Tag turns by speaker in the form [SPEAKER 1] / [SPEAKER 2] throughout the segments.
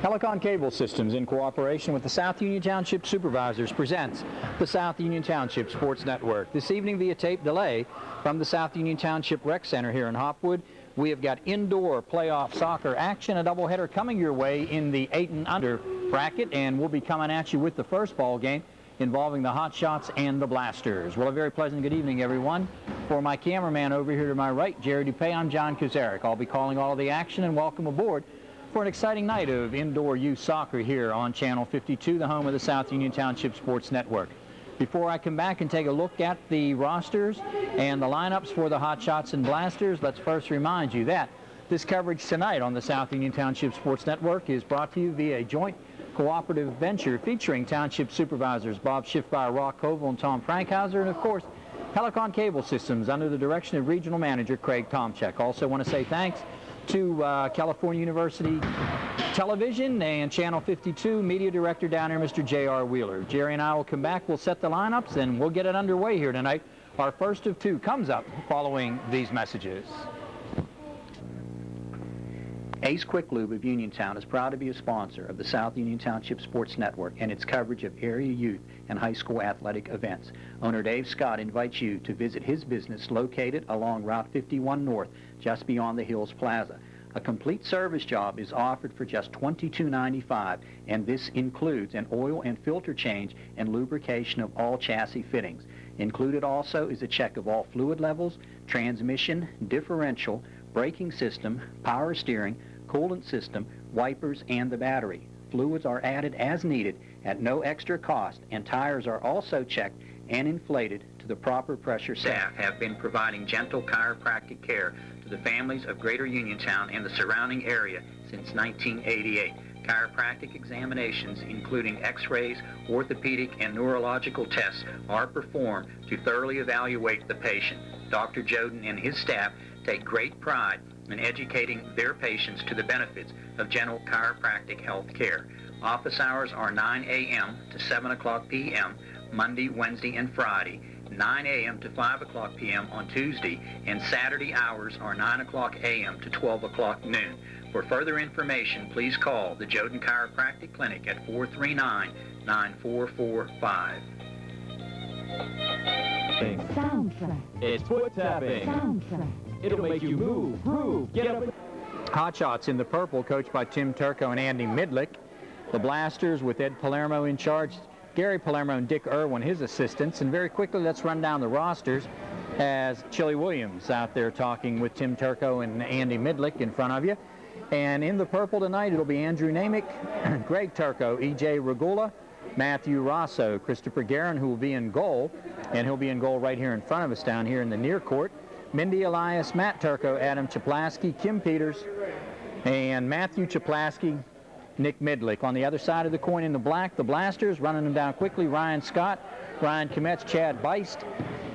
[SPEAKER 1] Helicon Cable Systems, in cooperation with the South Union Township Supervisors, presents the South Union Township Sports Network. This evening, via tape delay from the South Union Township Rec Center here in Hopwood, we have got indoor playoff soccer action, a doubleheader coming your way in the 8 and under bracket, and we'll be coming at you with the first ball game involving the Hot Shots and the Blasters. Well, a very pleasant good evening, everyone. For my cameraman over here to my right, Jerry Dupay, I'm John Kuzaric. I'll be calling all the action, and welcome aboard for an exciting night of indoor youth soccer here on Channel 52, the home of the South Union Township Sports Network. Before I come back and take a look at the rosters and the lineups for the Hot Shots and Blasters, let's first remind you that this coverage tonight on the South Union Township Sports Network is brought to you via a joint cooperative venture featuring Township Supervisors Bob Schiffmeyer, Rock Koval, and Tom Frankhauser, and of course, Helicon Cable Systems under the direction of Regional Manager Craig Tomczyk. Also want to say thanks to California University Television and Channel 52 Media Director down here, Mr. J.R. Wheeler. Jerry and I will come back, we'll set the lineups, and we'll get it underway here tonight. Our first of two comes up following these messages. Ace Quick Lube of Uniontown is proud to be a sponsor of the South Union Township Sports Network and its coverage of area youth and high school athletic events. Owner Dave Scott invites you to visit his business located along Route 51 North, just beyond the Hills Plaza. A complete service job is offered for just $22.95, and this includes an oil and filter change and lubrication of all chassis fittings. Included also is a check of all fluid levels, transmission, differential, braking system, power steering, coolant system, wipers, and the battery. Fluids are added as needed at no extra cost, and tires are also checked and inflated to the proper pressure set. Staff have been providing gentle chiropractic care to the families of Greater Uniontown and the surrounding area since 1988. Chiropractic examinations, including x-rays, orthopedic, and neurological tests, are performed to thoroughly evaluate the patient. Dr. Joden and his staff take great pride in educating their patients to the benefits of gentle chiropractic health care. Office hours are 9 a.m. to 7 o'clock p.m. Monday, Wednesday, and Friday, 9 a.m. to 5 o'clock p.m. on Tuesday, and Saturday hours are 9 o'clock a.m. to 12 o'clock noon. For further information, please call the Joden Chiropractic Clinic at 439-9445.
[SPEAKER 2] Soundtrack.
[SPEAKER 3] It's foot tapping.
[SPEAKER 2] Soundtrack.
[SPEAKER 3] It'll make you move, groove, get up.
[SPEAKER 1] Hot Shots in the purple, coached by Tim Turco and Andy Midlick. The Blasters with Ed Palermo in charge, Gary Palermo and Dick Irwin, his assistants. And very quickly, let's run down the rosters as Chili Williams out there talking with Tim Turco and Andy Midlick in front of you. And in the purple tonight, it'll be Andrew Namick, Greg Turco, E.J. Regula, Matthew Rosso, Christopher Guerin, who will be in goal, and he'll be in goal right here in front of us down here in the near court. Mindy Elias, Matt Turco, Adam Chaplaski, Kim Peters, and Matthew Chaplaski, Nick Midlick. On the other side of the coin in the black, the Blasters, running them down quickly, Ryan Scott, Ryan Kometz, Chad Beist,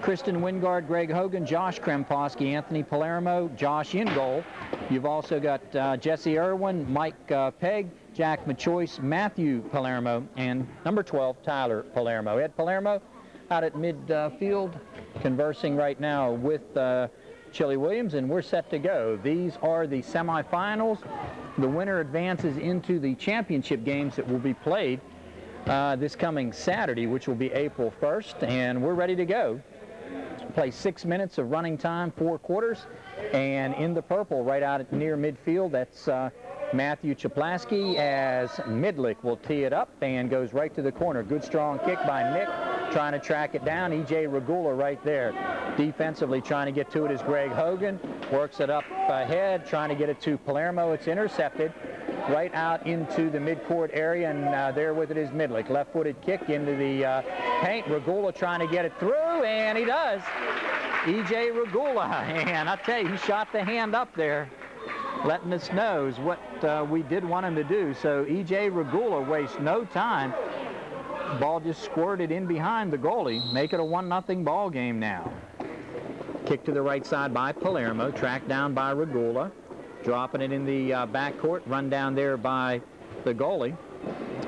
[SPEAKER 1] Kristen Wingard, Greg Hogan, Josh Kremposki, Anthony Palermo, Josh in goal. You've also got Jesse Irwin, Mike Pegg, Jack Machoice, Matthew Palermo, and number 12, Tyler Palermo. Ed Palermo out at midfield, conversing right now with Chili Williams, and we're set to go. These are the semifinals. The winner advances into the championship games that will be played this coming Saturday, which will be April 1st, and we're ready to go. Play 6 minutes of running time, 4 quarters, and in the purple right out at near midfield, that's Matthew Chaplaski, as Midlick will tee it up and goes right to the corner. Good strong kick by Nick, trying to track it down. E.J. Regula right there. Defensively trying to get to it is Greg Hogan. Works it up ahead, trying to get it to Palermo. It's intercepted right out into the midcourt area, and there with it is Midlick. Left-footed kick into the paint. Regula trying to get it through, and he does. E.J. Regula, and I tell you, he shot the hand up there, letting us know what we did want him to do. So E.J. Regula wastes no time. Ball just squirted in behind the goalie. Make it a 1-0 ball game now. Kick to the right side by Palermo, tracked down by Regula. Dropping it in the backcourt, run down there by the goalie.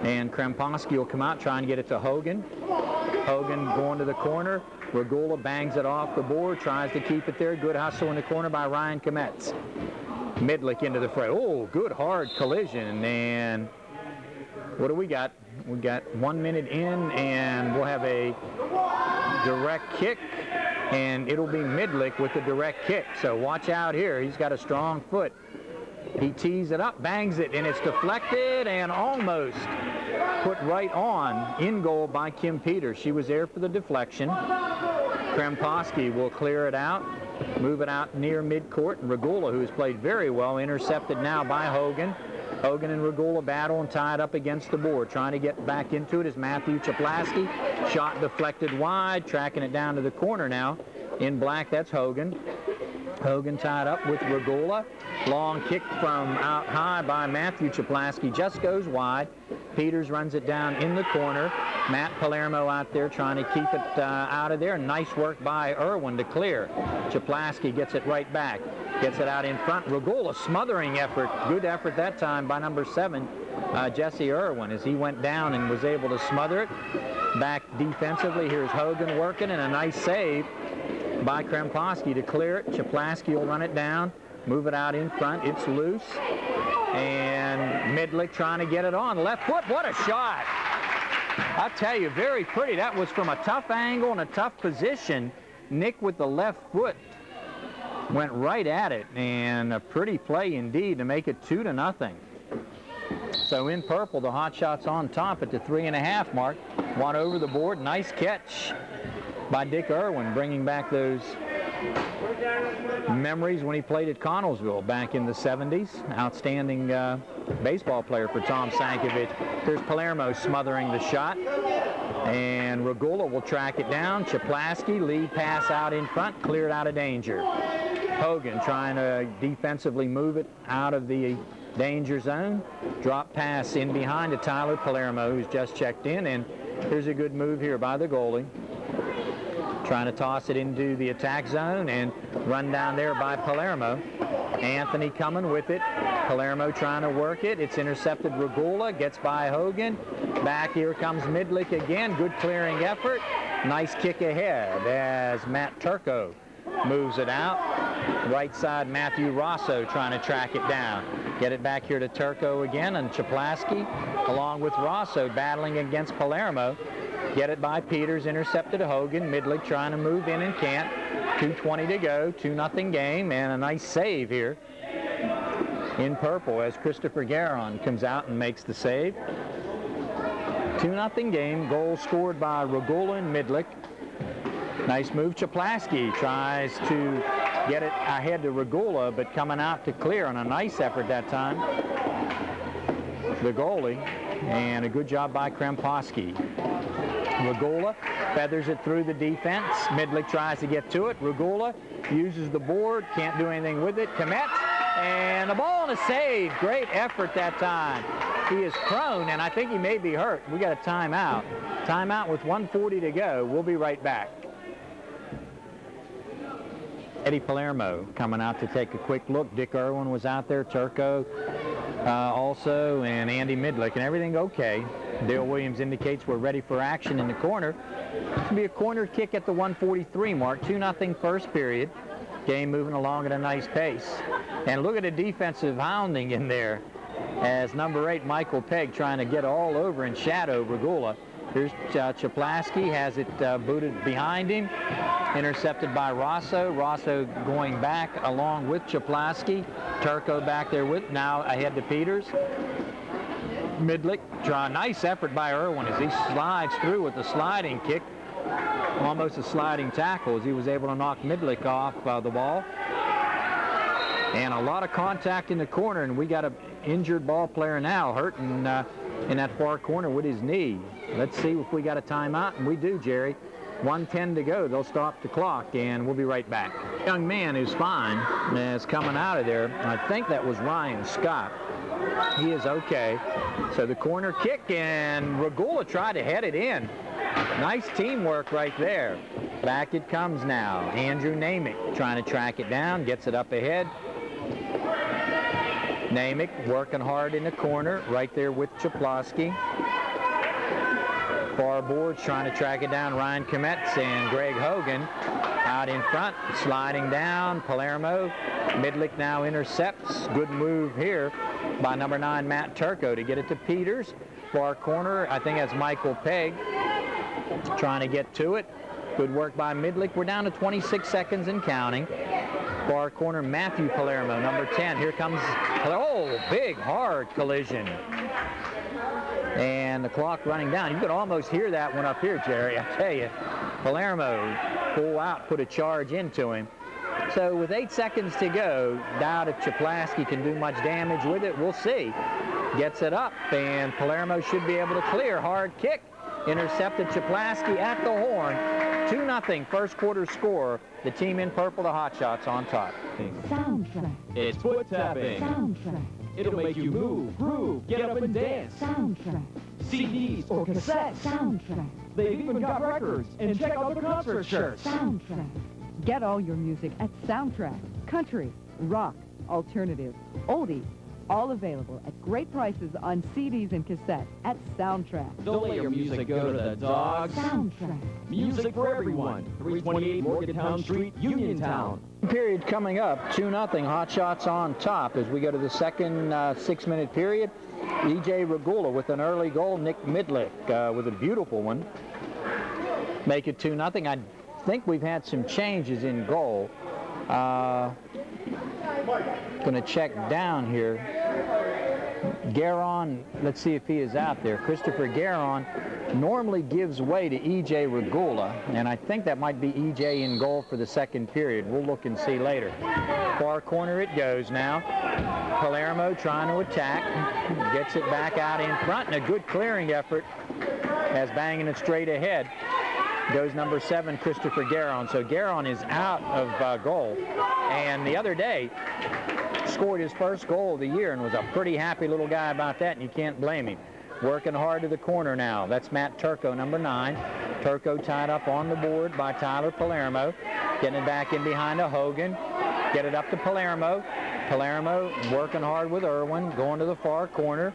[SPEAKER 1] And Kremposki will come out trying to get it to Hogan. Hogan going to the corner. Regula bangs it off the board, tries to keep it there. Good hustle in the corner by Ryan Kometz. Midlick into the fray. Oh, good hard collision. And what do we got? We got 1 minute in, and we'll have a direct kick, and it'll be Midlick with the direct kick. So watch out here. He's got a strong foot. He tees it up, bangs it, and it's deflected and almost put right on in goal by Kim Peters. She was there for the deflection. Krempowski will clear it out, move it out near midcourt, and Regula, who has played very well, intercepted now by Hogan. Hogan and Regula battle and tied up against the board. Trying to get back into it is Matthew Chaplaski. Shot deflected wide, tracking it down to the corner now. In black, that's Hogan. Hogan tied up with Regula. Long kick from out high by Matthew Chaplaski, just goes wide. Peters runs it down in the corner. Matt Palermo out there trying to keep it out of there. Nice work by Irwin to clear. Chaplaski gets it right back. Gets it out in front. Regula smothering effort. Good effort that time by number 7, Jesse Irwin, as he went down and was able to smother it. Back defensively, here's Hogan working, and a nice save by Krempowski to clear it. Chaplaski will run it down, move it out in front. It's loose. And Midlick trying to get it on. Left foot, what a shot. I'll tell you, very pretty. That was from a tough angle and a tough position. Nick with the left foot went right at it, and a pretty play indeed to make it 2-0. So in purple, the Hot Shots on top at the 3.5 mark. One over the board. Nice catch by Dick Irwin, bringing back those memories when he played at Connellsville back in the 70s. Outstanding baseball player for Tom Sankovic. Here's Palermo smothering the shot, and Regula will track it down. Chaplaski, lead pass out in front, cleared out of danger. Hogan trying to defensively move it out of the danger zone. Drop pass in behind to Tyler Palermo, who's just checked in, and here's a good move here by the goalie. Trying to toss it into the attack zone and run down there by Palermo. Anthony coming with it. Palermo trying to work it. It's intercepted. Regula gets by Hogan. Back here comes Midlick again. Good clearing effort. Nice kick ahead as Matt Turco moves it out. Right side, Matthew Rosso trying to track it down. Get it back here to Turco again, and Chaplaski along with Rosso battling against Palermo. Get it by Peters, intercepted Hogan. Midlick trying to move in and can't. 2:20 to go, 2-0 game, and a nice save here in purple as Christopher Garon comes out and makes the save. 2-0 game, goal scored by Regula and Midlick. Nice move. Chaplaski tries to get it ahead to Regula, but coming out to clear on a nice effort that time. The goalie, and a good job by Krempowski. Regula feathers it through the defense. Midlick tries to get to it. Regula uses the board, can't do anything with it. Komet, and a ball and a save. Great effort that time. He is prone, and I think he may be hurt. We got a timeout. Timeout with 1:40 to go. We'll be right back. Eddie Palermo coming out to take a quick look. Dick Irwin was out there, Turco also, and Andy Midlick, and everything okay. Dale Williams indicates we're ready for action in the corner. This will be a corner kick at the 1:43 mark. 2-0 first period. Game moving along at a nice pace. And look at the defensive hounding in there as number 8, Michael Pegg, trying to get all over and shadow Regula. Here's Chaplaski, has it booted behind him. Intercepted by Rosso. Rosso going back along with Chaplaski. Turco back there with, now ahead to Peters. Midlick, nice effort by Irwin as he slides through with the sliding kick. Almost a sliding tackle as he was able to knock Midlick off the ball. And a lot of contact in the corner, and we got an injured ball player now hurting in that far corner with his knee. Let's see if we got a timeout, and we do, Jerry. 1:10 to go. They'll stop the clock, and we'll be right back. Young man who's fine is coming out of there. I think that was Ryan Scott. He is okay. So the corner kick, and Regula tried to head it in. Nice teamwork right there. Back it comes now. Andrew Namick trying to track it down, gets it up ahead. Namick working hard in the corner, right there with Chaplaski. Far boards trying to track it down. Ryan Kometz and Greg Hogan out in front, sliding down. Palermo Midlick now intercepts. Good move here by number 9, Matt Turco, to get it to Peters. Far corner, I think that's Michael Pegg trying to get to it. Good work by Midlick. We're down to 26 seconds and counting. Far corner, Matthew Palermo, number 10. Here comes, oh, big, hard collision. And the clock running down. You could almost hear that one up here, Jerry. I tell you, Palermo full out, put a charge into him. So with 8 seconds to go, doubt if Chaplasky can do much damage with it. We'll see. Gets it up, and Palermo should be able to clear. Hard kick. Intercepted Chaplasky at the horn. 2-0 first quarter score. The team in purple, the Hotshots, on top.
[SPEAKER 2] Soundtrack.
[SPEAKER 3] It's foot tapping.
[SPEAKER 2] Soundtrack.
[SPEAKER 3] It'll make you move, groove, get up and dance.
[SPEAKER 2] Soundtrack.
[SPEAKER 3] CDs or cassettes.
[SPEAKER 2] Soundtrack.
[SPEAKER 3] They've even got records. And check out the concert shirts.
[SPEAKER 2] Soundtrack. Get all your music at Soundtrack. Country, rock, alternative, oldie. All available at great prices on CDs and cassettes at Soundtrack.
[SPEAKER 3] Don't let your music go to the dogs.
[SPEAKER 2] Soundtrack.
[SPEAKER 3] Music for everyone. 328 Morgantown Street, Uniontown.
[SPEAKER 1] Period coming up, 2-0, Hotshots on top as we go to the second 6-minute period. E.J. Regula with an early goal, Nick Midlick with a beautiful one. Make it 2-0. I think we've had some changes in goal. Going to check down here. Garon, let's see if he is out there. Christopher Garon normally gives way to E.J. Regula, and I think that might be E.J. in goal for the second period. We'll look and see later. Far corner it goes now. Palermo trying to attack. Gets it back out in front, and a good clearing effort as banging it straight ahead goes number 7, Christopher Garon. So Garon is out of goal. And the other day, scored his first goal of the year and was a pretty happy little guy about that, and you can't blame him. Working hard to the corner now. That's Matt Turco, number 9. Turco tied up on the board by Tyler Palermo. Getting it back in behind a Hogan. Get it up to Palermo. Palermo working hard with Irwin, going to the far corner.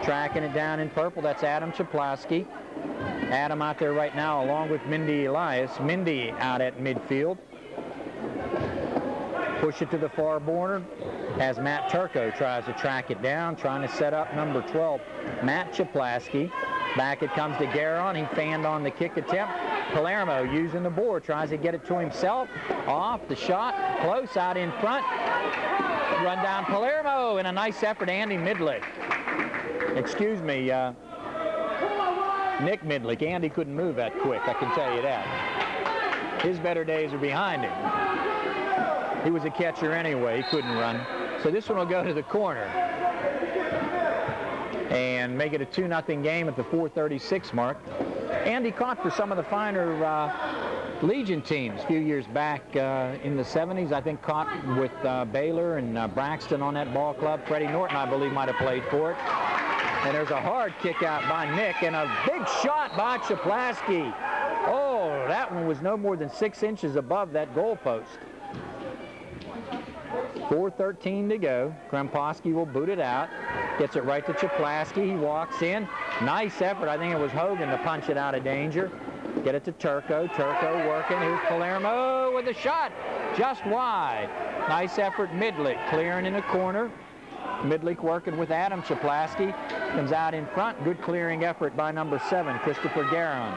[SPEAKER 1] Tracking it down in purple, that's Adam Chaplasky. Adam out there right now along with Mindy Elias. Mindy out at midfield. Push it to the far border as Matt Turco tries to track it down, trying to set up number 12, Matt Chaplasky. Back it comes to Garon. He fanned on the kick attempt. Palermo using the board, tries to get it to himself. Off the shot, close out in front. Run down Palermo, and a nice effort, Andy Midlick. Excuse me, Nick Midlick. Andy couldn't move that quick, I can tell you that. His better days are behind him. He was a catcher anyway, he couldn't run. So this one will go to the corner and make it a 2-0 game at the 4:36 mark. Andy caught for some of the finer Legion teams a few years back in the 70s. I think caught with Baylor and Braxton on that ball club. Freddie Norton, I believe, might have played for it. And there's a hard kick out by Nick and a big shot by Chaplasky. Oh, that one was no more than 6 inches above that goalpost. 4:13 to go. Krempowski will boot it out. Gets it right to Chaplasky. He walks in. Nice effort. I think it was Hogan to punch it out of danger. Get it to Turco. Turco working. Here's Palermo with a shot. Just wide. Nice effort, Midlick. Clearing in the corner. Midlick working with Adam Chaplasky. Comes out in front. Good clearing effort by number 7, Christopher Garon.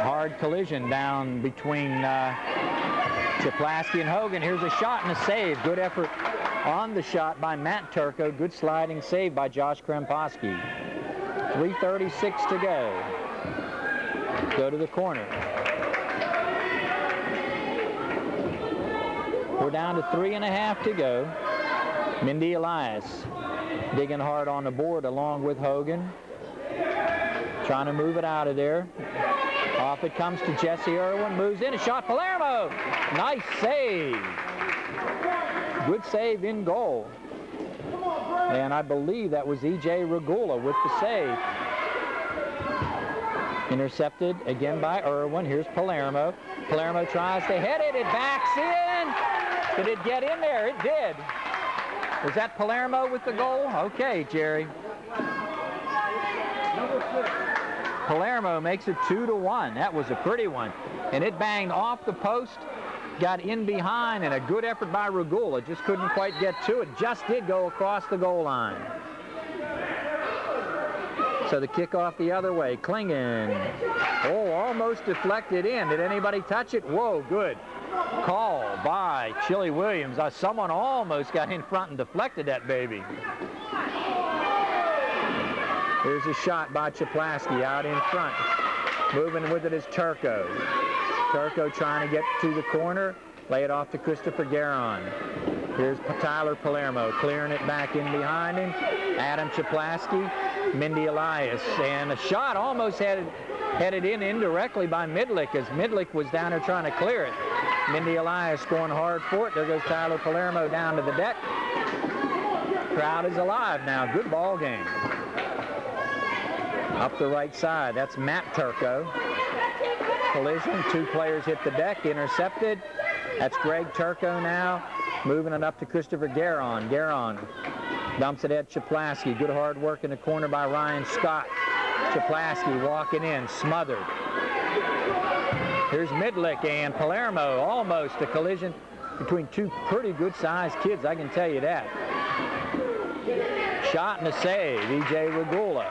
[SPEAKER 1] Hard collision down between Chaplasky and Hogan. Here's a shot and a save. Good effort on the shot by Matt Turco. Good sliding save by Josh Krempowski. 3:36 to go. Go to the corner. We're down to 3.5 to go. Mindy Elias digging hard on the board along with Hogan. Trying to move it out of there. Off it comes to Jesse Irwin. Moves in. A shot. Palermo. Nice save. Good save in goal. And I believe that was E.J. Regula with the save. Intercepted again by Irwin. Here's Palermo. Palermo tries to head it. It backs in. Did it get in there? It did. Was that Palermo with the goal? Okay, Jerry. Palermo makes it 2-1. That was a pretty one. And it banged off the post got in behind, and a good effort by Regula. Just couldn't quite get to it. Just did go across the goal line. So the kickoff the other way. Klingen. Oh, almost deflected in. Did anybody touch it? Whoa, good call by Chili Williams. Someone almost got in front and deflected that baby. Here's a shot by Chaplaski out in front. Moving with it is Turco. Turco trying to get to the corner. Lay it off to Christopher Garon. Here's Tyler Palermo clearing it back in behind him. Adam Chaplaski, Mindy Elias. And a shot almost headed in indirectly by Midlick as Midlick was down there trying to clear it. Mindy Elias going hard for it. There goes Tyler Palermo down to the deck. Crowd is alive now. Good ball game. Up the right side, that's Matt Turco. Collision, 2 players hit the deck, intercepted. That's Greg Turco now. Moving it up to Christopher Garon. Garon dumps it at Chaplaski. Good hard work in the corner by Ryan Scott. Chaplaski walking in, smothered. Here's Midlick and Palermo. Almost a collision between 2 pretty good-sized kids, I can tell you that. Shot and a save, E.J. Regula.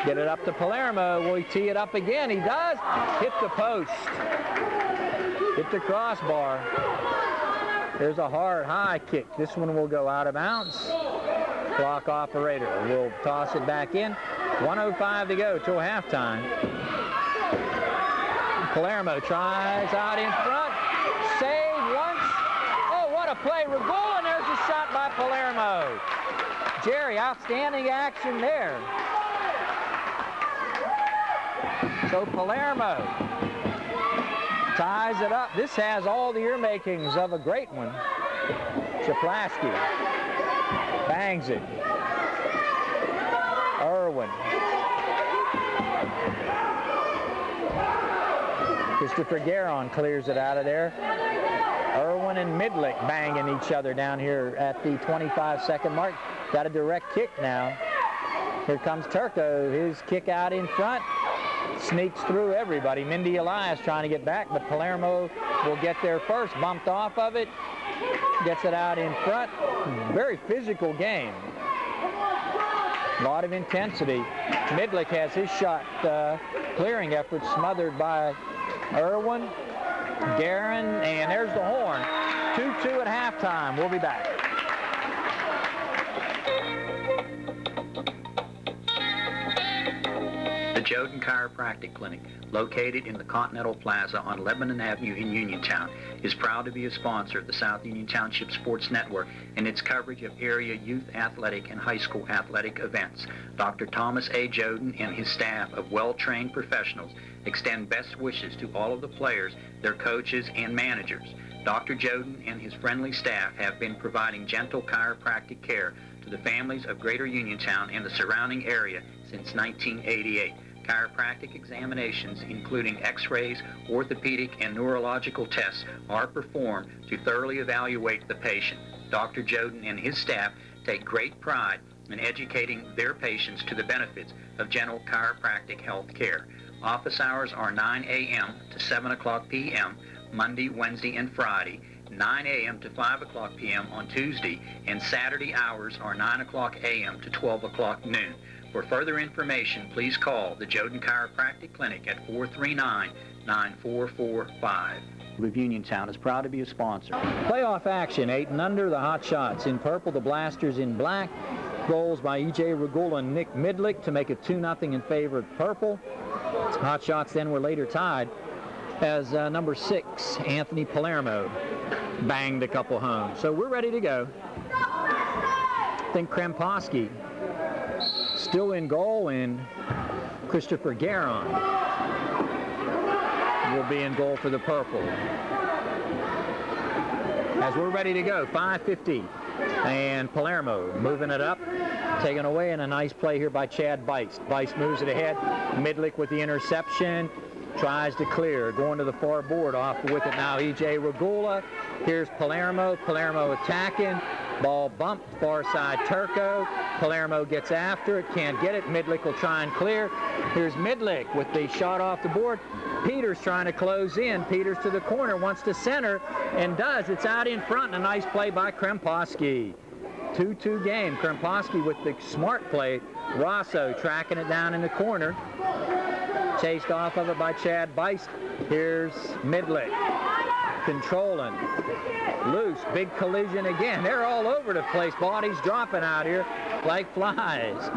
[SPEAKER 1] Get it up to Palermo. Will he tee it up again? He does. Hit the post. Hit the crossbar. There's a hard high kick. This one will go out of bounds. Clock operator will toss it back in. 1:05 to go till halftime. Palermo tries out in front. Save once. Oh, what a play. Regula, and there's a shot by Palermo. Jerry, outstanding action there. So Palermo ties it up. This has all the ear makings of a great one. Chaplaski bangs it. Irwin. Christopher Garon clears it out of there. Irwin and Midlick banging each other down here at the 25-second mark. Got a direct kick now. Here comes Turco. His kick out in front. Sneaks through everybody. Mindy Elias trying to get back, but Palermo will get there first. Bumped off of it. Gets it out in front. Very physical game. A lot of intensity. Midlick has his shot clearing effort smothered by Irwin. Garon, and there's the horn. 2-2 at halftime. We'll be back.
[SPEAKER 4] The Joden Chiropractic Clinic, located in the Continental Plaza on Lebanon Avenue in Uniontown, is proud to be a sponsor of the South Union Township Sports Network and its coverage of area youth athletic and high school athletic events. Dr. Thomas A. Joden and his staff of well-trained professionals extend best wishes to all of the players, their coaches, and managers. Dr. Joden and his friendly staff have been providing gentle chiropractic care to the families of Greater Uniontown and the surrounding area since 1988. Chiropractic examinations, including x-rays, orthopedic, and neurological tests, are performed to thoroughly evaluate the patient. Dr. Joden and his staff take great pride in educating their patients to the benefits of gentle chiropractic health care. Office hours are 9 a.m. to 7 o'clock p.m., Monday, Wednesday, and Friday, 9 a.m. to 5 o'clock p.m. on Tuesday, and Saturday hours are 9 o'clock a.m. to 12 o'clock noon. For further information, please call the Joden Chiropractic Clinic at 439-9445. Of Uniontown is proud to be a sponsor.
[SPEAKER 1] Playoff action, 8 and under, the Hot Shots in purple, the Blasters in black. Goals by E.J. Regula and Nick Midlick to make it 2-0 in favor of purple. Hot Shots then were later tied as number 6, Anthony Palermo, banged a couple home. So we're ready to go. I think Kremposki still in goal, and Christopher Garon will be in goal for the purple. As we're ready to go, 5:50, and Palermo moving it up, taken away, and a nice play here by Chad Beist. Beist moves it ahead. Midlick with the interception, tries to clear, going to the far board, off with it now E.J. Regula. Here's Palermo. Palermo attacking. Ball bumped, far side Turco. Palermo gets after it, can't get it. Midlick will try and clear. Here's Midlick with the shot off the board. Peters trying to close in. Peters to the corner, wants to center, and does. It's out in front, and a nice play by Krempowski. 2-2 game. Krempowski with the smart play. Rosso tracking it down in the corner. Chased off of it by Chad Beist. Here's Midlick. Controlling. Loose. Big collision again. They're all over the place. Bodies dropping out here like flies.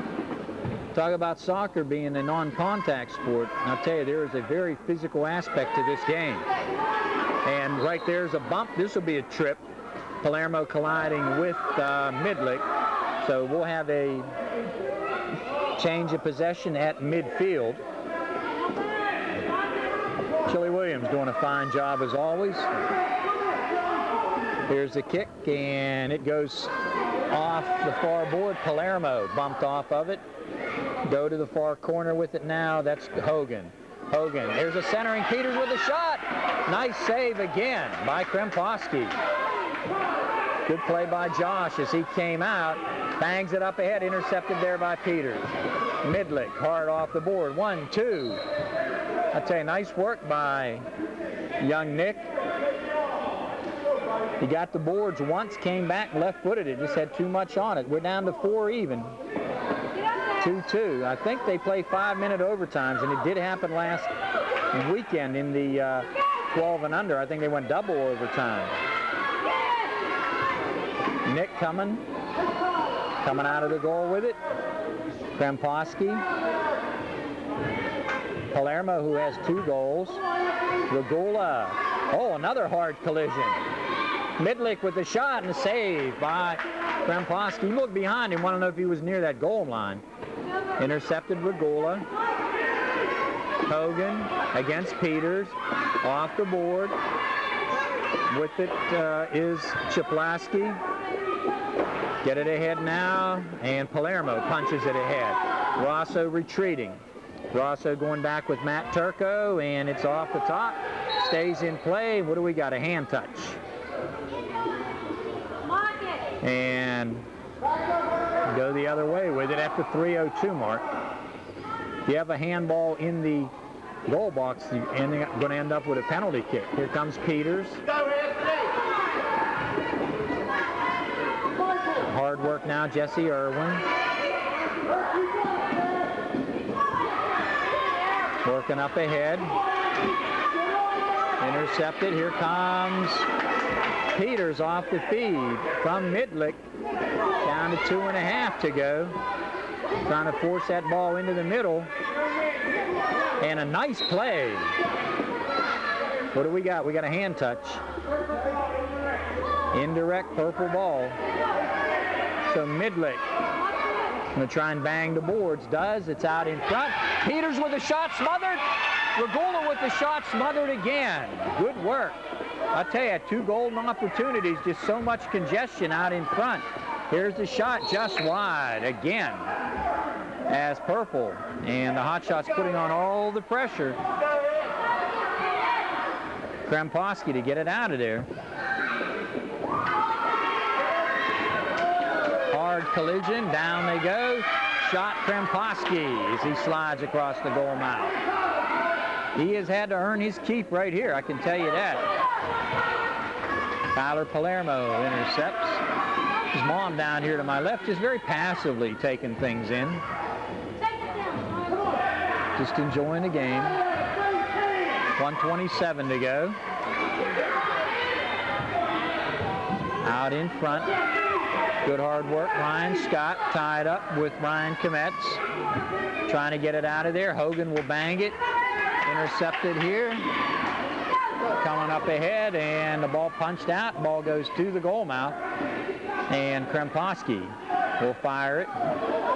[SPEAKER 1] Talk about soccer being a non-contact sport. I'll tell you, there is a very physical aspect to this game. And right there's a bump. This will be a trip. Palermo colliding with Midlick. So we'll have a change of possession at midfield. Chili Williams doing a fine job as always. Here's the kick, and it goes off the far board. Palermo bumped off of it. Go to the far corner with it now. That's Hogan. Hogan, there's a centering. Peters with a shot. Nice save again by Krempowski. Good play by Josh as he came out. Bangs it up ahead, intercepted there by Peters. Midlick, hard off the board. 1-2. I tell you, nice work by young Nick. He got the boards once, came back left-footed. It just had too much on it. We're down to 4 even. 2-2. I think they play 5-minute overtimes, and it did happen last weekend in the 12 and under. I think they went double overtime. Nick coming out of the goal with it. Krempowski. Palermo, who has 2 goals. Regula. Oh, another hard collision. Midlick with the shot and a save by Krempowski. He looked behind him. Want to know if he was near that goal line. Intercepted Regula. Hogan against Peters. Off the board. With it is Chaplaski. Get it ahead now, and Palermo punches it ahead. Rosso retreating. Rosso going back with Matt Turco, and it's off the top. Stays in play. What do we got? A hand touch. And go the other way with it at the 3:02 mark. If you have a handball in the goal box, you're going to end up with a penalty kick. Here comes Peters. Hard work now, Jesse Irwin. Working up ahead. Intercepted. Here comes Peters off the feed from Midlick. Down to 2.5 to go. Trying to force that ball into the middle. And a nice play. What do we got? We got a hand touch. Indirect purple ball. So Midlick going to try and bang the boards. Does. It's out in front. Peters with a shot smothered. Regula with the shot smothered again. Good work. I tell you, 2 golden opportunities. Just so much congestion out in front. Here's the shot just wide again as purple. And the Hotshots putting on all the pressure. Krempowski to get it out of there. Hard collision, down they go. Shot Krempowski as he slides across the goal mouth. He has had to earn his keep right here, I can tell you that. Tyler Palermo intercepts. His mom down here to my left is very passively taking things in. Just enjoying the game. 1:27 to go. Out in front. Good hard work. Ryan Scott tied up with Ryan Kometz. Trying to get it out of there. Hogan will bang it. Intercepted here. Coming up ahead, and the ball punched out. Ball goes to the goal mouth. And Krempowski will fire it.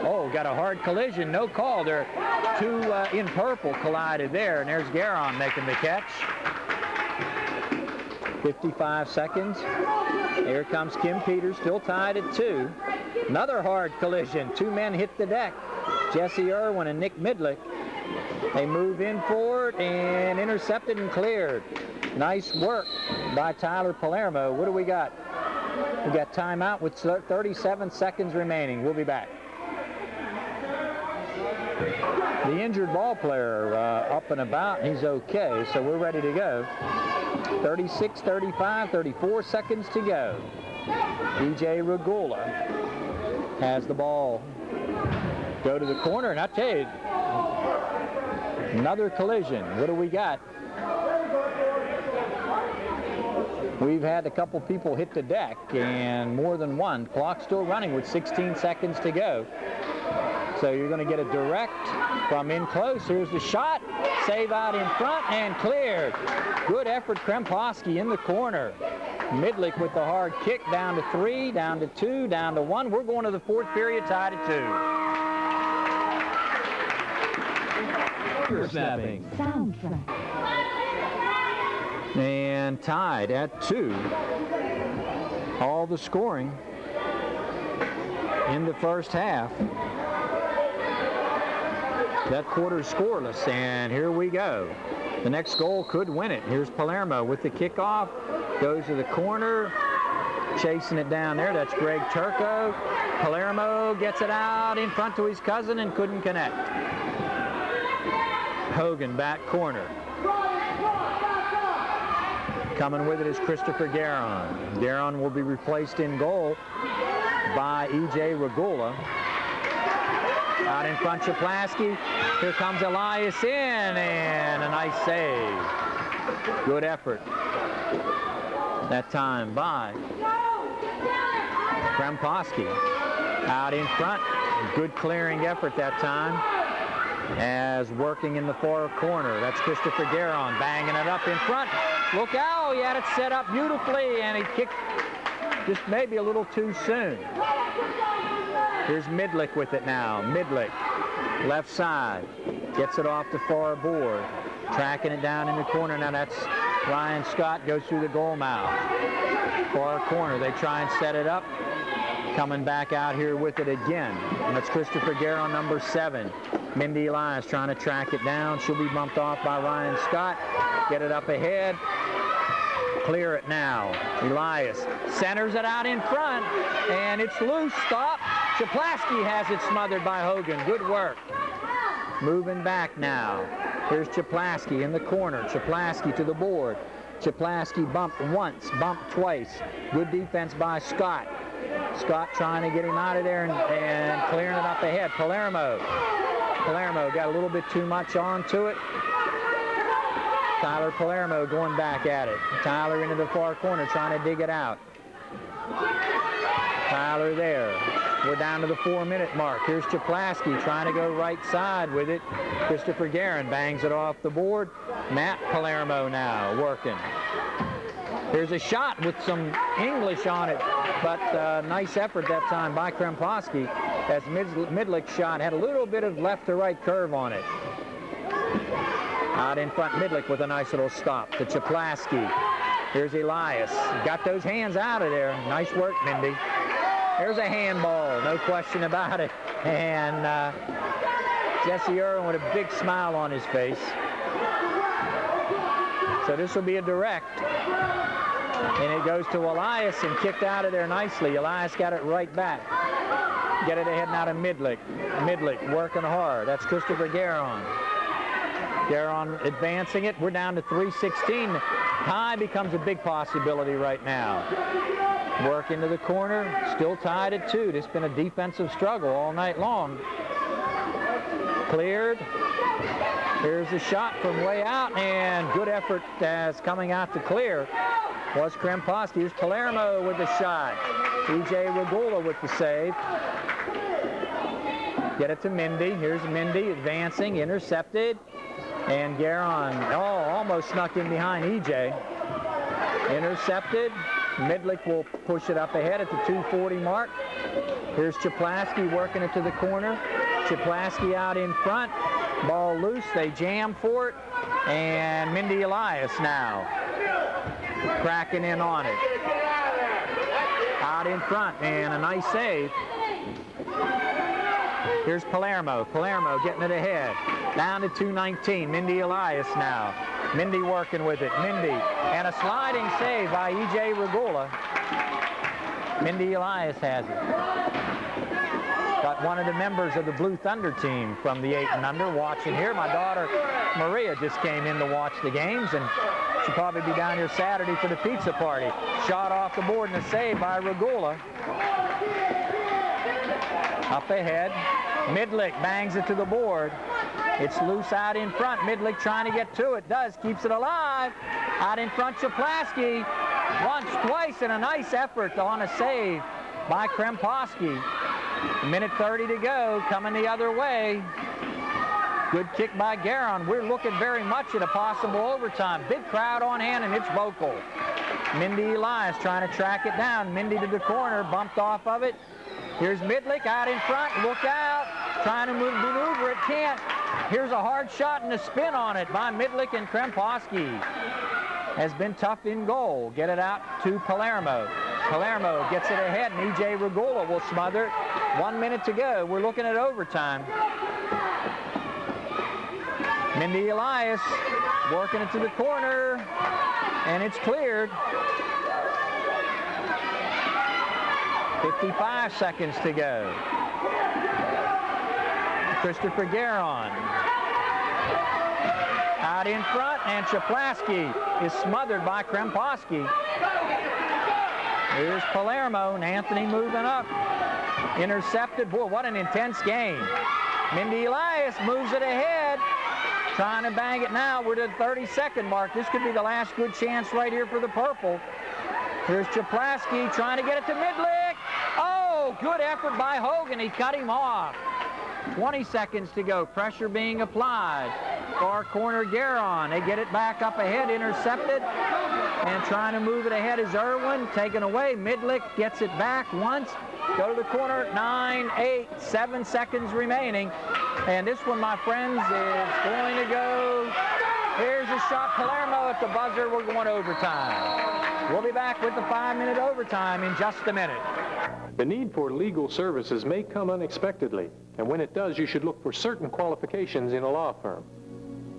[SPEAKER 1] Oh, got a hard collision. No call. There are 2 in purple collided there. And there's Garon making the catch. 55 seconds. Here comes Kim Peters, still tied at 2. Another hard collision. 2 men hit the deck. Jesse Irwin and Nick Midlick. They move in for it and intercepted and cleared. Nice work by Tyler Palermo. What do we got? We got timeout with 37 seconds remaining. We'll be back. The injured ball player up and about. He's okay, so we're ready to go. 36, 35, 34 seconds to go. E.J. Regula has the ball. Go to the corner, and I tell you, another collision. What do we got? We've had a couple people hit the deck, and more than one. Clock still running with 16 seconds to go. So you're going to get a direct from in close. Here's the shot. Save out in front and cleared. Good effort, Krempowski in the corner. Midlick with the hard kick, down to 3, down to 2, down to 1. We're going to the fourth period, tied at
[SPEAKER 3] 2. Snapping.
[SPEAKER 2] Soundtrack.
[SPEAKER 1] And tied at 2. All the scoring in the first half. That quarter's scoreless, and here we go. The next goal could win it. Here's Palermo with the kickoff. Goes to the corner, chasing it down there. That's Greg Turco. Palermo gets it out in front to his cousin and couldn't connect. Hogan back corner. Coming with it is Christopher Guerin. Guerin will be replaced in goal by E.J. Regula. Out in front, Chaplaski. Here comes Elias in, and a nice save. Good effort that time by Krempowski. Out in front, good clearing effort that time. As working in the far corner, that's Christopher Guerin banging it up in front. Look out, he had it set up beautifully, and he kicked just maybe a little too soon. Here's Midlick with it now. Midlick, left side, gets it off the far board, tracking it down in the corner. Now that's Ryan Scott, goes through the goal mouth. Far corner, they try and set it up. Coming back out here with it again. And that's Christopher Guerin, number 7. Mindy Elias trying to track it down. She'll be bumped off by Ryan Scott. Get it up ahead. Clear it now. Elias centers it out in front, and it's loose. Stop. Chaplaski has it smothered by Hogan. Good work. Moving back now. Here's Chaplaski in the corner. Chaplaski to the board. Chaplaski bumped once, bumped twice. Good defense by Scott. Scott trying to get him out of there and clearing it up ahead. Palermo got a little bit too much onto it. Tyler Palermo going back at it. Tyler into the far corner trying to dig it out. Tyler there. We're down to the 4-minute mark. Here's Chaplaski trying to go right side with it. Christopher Guerin bangs it off the board. Matt Palermo now working. Here's a shot with some English on it, but nice effort that time by Krempowski, as Midlick's shot had a little bit of left to right curve on it. Out in front, Midlick with a nice little stop to Chaplaski. Here's Elias. Got those hands out of there. Nice work, Mindy. There's a handball, no question about it. And Jesse Irwin with a big smile on his face. So this will be a direct. And it goes to Elias and kicked out of there nicely. Elias got it right back. Get it ahead now to Midlick. Midlick working hard. That's Christopher Guerin. Guerin advancing it. We're down to 3:16. Tie becomes a big possibility right now. Work into the corner. Still tied at 2. It's been a defensive struggle all night long. Cleared. Here's the shot from way out, and good effort as coming out to clear was Krempowski. Here's Palermo with the shot. E.J. Regula with the save. Get it to Mindy. Here's Mindy advancing, intercepted. And Guerin, almost snuck in behind E.J. Intercepted. Midlick will push it up ahead at the 2:40 mark. Here's Chaplaski working it to the corner. Chaplaski out in front. Ball loose. They jam for it. And Mindy Elias now cracking in on it. Out in front, and a nice save. Here's Palermo. Palermo getting it ahead. Down to 2:19. Mindy Elias now. Mindy working with it. Mindy. And a sliding save by E.J. Regula. Mindy Elias has it. Got one of the members of the Blue Thunder team from the 8 and under watching here. My daughter Maria just came in to watch the games, and she'll probably be down here Saturday for the pizza party. Shot off the board and a save by Regula. Up ahead, Midlick bangs it to the board. It's loose out in front. Midlick trying to get to it. Does. Keeps it alive. Out in front, Chaplaski. Once, twice, and a nice effort on a save by Kremposki. Minute 30 to go. Coming the other way. Good kick by Garon. We're looking very much at a possible overtime. Big crowd on hand, and it's vocal. Mindy Elias trying to track it down. Mindy to the corner. Bumped off of it. Here's Midlick out in front. Look out. Trying to maneuver it. Can't. Here's a hard shot and a spin on it by Midlick, and Kremposki has been tough in goal. Get it out to Palermo. Palermo gets it ahead, and E.J. Regula will smother it. 1 minute to go. We're looking at overtime. Mindy Elias working it to the corner, and it's cleared. 55 seconds to go. Christopher Garon out in front, and Chaplaski is smothered by Kremposki. Here's Palermo, and Anthony moving up. Intercepted. Boy, what an intense game. Mindy Elias moves it ahead. Trying to bang it now. We're to the 30-second mark. This could be the last good chance right here for the purple. Here's Chaplaski trying to get it to Midlick. Oh, good effort by Hogan. He cut him off. 20 seconds to go. Pressure being applied. Far corner Garon. They get it back up ahead. Intercepted. And trying to move it ahead is Irwin. Taken away. Midlick gets it back once. Go to the corner. 9, 8, 7 seconds remaining. And this one, my friends, is going to go. Here's a shot. Palermo at the buzzer. We're going overtime. We'll be back with the 5-minute overtime in just a minute.
[SPEAKER 5] The need for legal services may come unexpectedly, and when it does, you should look for certain qualifications in a law firm.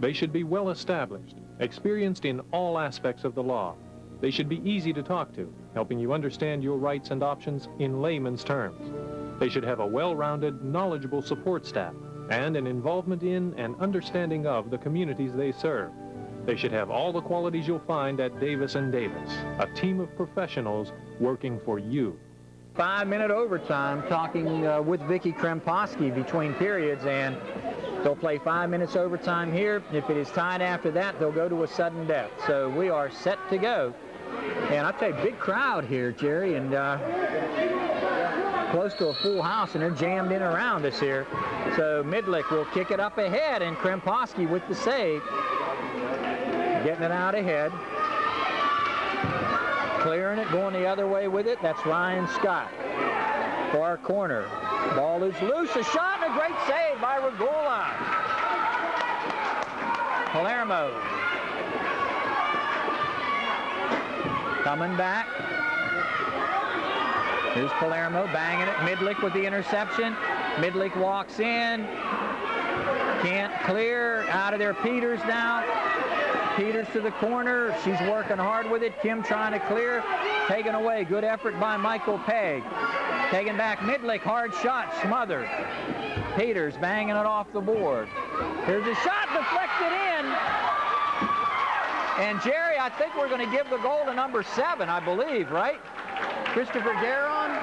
[SPEAKER 5] They should be well established, experienced in all aspects of the law. They should be easy to talk to, helping you understand your rights and options in layman's terms. They should have a well-rounded, knowledgeable support staff and an involvement in and understanding of the communities they serve. They should have all the qualities you'll find at Davis & Davis, a team of professionals working for you.
[SPEAKER 1] 5-minute overtime, talking with Vicky Kremposki between periods, and they'll play 5 minutes overtime here. If it is tied after that, they'll go to a sudden death. So we are set to go. And I'll tell you, big crowd here, Jerry, and close to a full house, and they're jammed in around us here. So Midlick will kick it up ahead, and Kremposki with the save. Getting it out ahead. Clearing it, going the other way with it. That's Ryan Scott. Far corner. Ball is loose. A shot and a great save by Regula. Palermo. Coming back. Here's Palermo banging it. Midlick with the interception. Midlick walks in. Can't clear. Out of there, Peters now. Peters to the corner. She's working hard with it. Kim trying to clear. Taken away. Good effort by Michael Pegg. Taken back. Midlick. Hard shot. Smothered. Peters banging it off the board. Here's a shot deflected in. And Jerry, I think we're going to give the goal to number 7, I believe, right? Christopher Garon.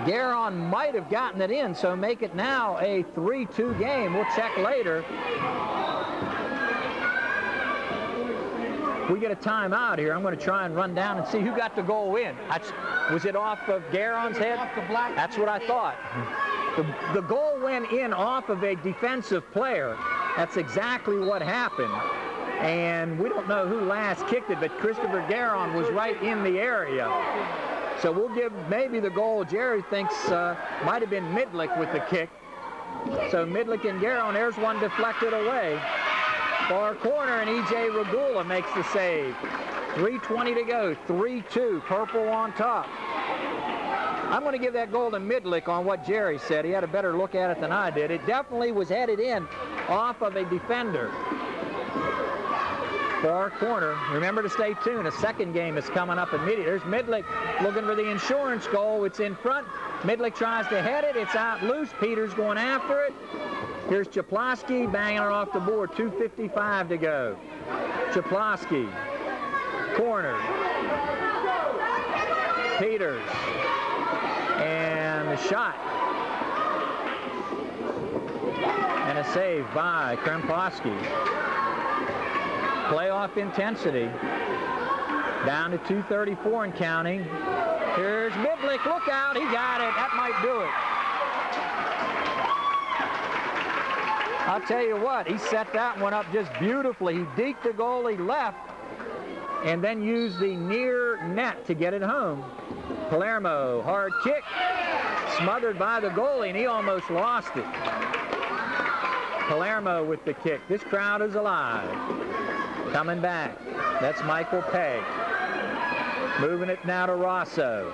[SPEAKER 1] Garon might have gotten it in, so make it now a 3-2 game. We'll check later. We get a timeout here. I'm going to try and run down and see who got the goal in. Was it off of Garon's head? That's what I thought. The goal went in off of a defensive player. That's exactly what happened. And we don't know who last kicked it, but Christopher Garon was right in the area. So we'll give maybe the goal Jerry thinks might have been Midlick with the kick. So Midlick and Garon, there's one deflected away. Far corner, and E.J. Regula makes the save. 3:20 to go, 3-2, purple on top. I'm going to give that goal to Midlick on what Jerry said. He had a better look at it than I did. It definitely was headed in off of a defender. far corner. Remember to stay tuned. A second game is coming up immediately. There's Midlick looking for the insurance goal. It's in front. Midlick tries to head it. It's out loose. Peters going after it. Here's Chaplowski banging it off the board. 2:55 to go. Chaplowski. Corner. Peters. And the shot. And a save by Krempowski. Playoff intensity. Down to 2:34 and counting. Here's Midlick. Look out. He got it. That might do it. I'll tell you what. He set that one up just beautifully. He deked the goalie left and then used the near net to get it home. Palermo, hard kick. Smothered by the goalie, and he almost lost it. Palermo with the kick. This crowd is alive. Coming back. That's Michael Pegg. Moving it now to Rosso.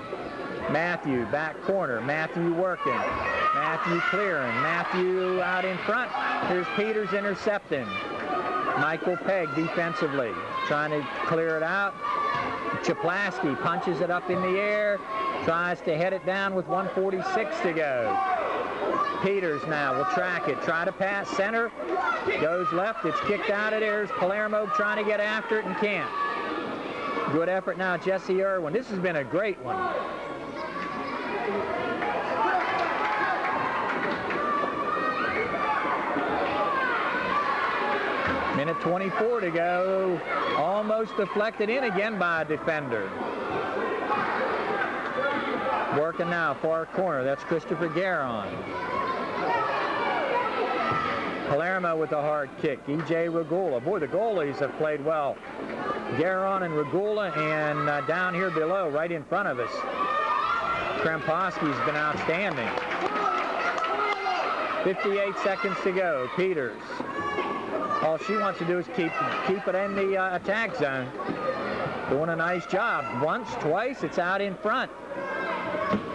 [SPEAKER 1] Matthew, back corner. Matthew working. Matthew clearing. Matthew out in front. Here's Peters intercepting. Michael Pegg defensively. Trying to clear it out. Chaplowski punches it up in the air. Tries to head it down with 1:46 to go. Peters now will track it. Try to pass center. Goes left. It's kicked out of there. Palermo trying to get after it and can't. Good effort now, Jesse Irwin. This has been a great one. Minute 24 to go. Almost deflected in again by a defender. Working now, far corner. That's Christopher Guerin. Palermo with a hard kick. E.J. Regula. Boy, the goalies have played well. Guerin and Regula, and down here below, right in front of us, Krempowski's been outstanding. 58 seconds to go. Peters. All she wants to do is keep it in the attack zone. Doing a nice job. Once, twice, it's out in front.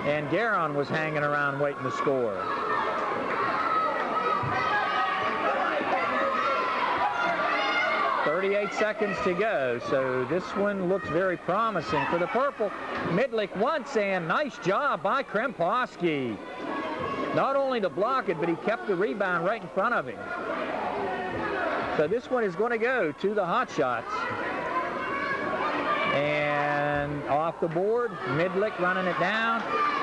[SPEAKER 1] And Guerin was hanging around waiting to score. .38 seconds to go, so this one looks very promising for the purple. Midlick once, and nice job by Krempowski. Not only to block it, but he kept the rebound right in front of him. So this one is going to go to the Hot Shots. And off the board, Midlick running it down.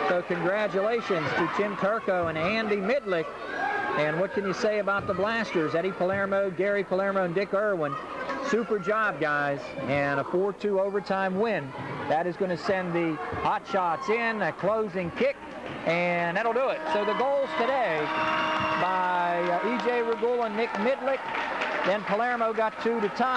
[SPEAKER 1] So congratulations to Tim Turco and Andy Midlick. And what can you say about the Blasters? Eddie Palermo, Gary Palermo, and Dick Irwin. Super job, guys. And a 4-2 overtime win. That is going to send the Hot Shots in, a closing kick, and that'll do it. So the goals today by E.J. Regula and Nick Midlick. Then Palermo got 2 to tie.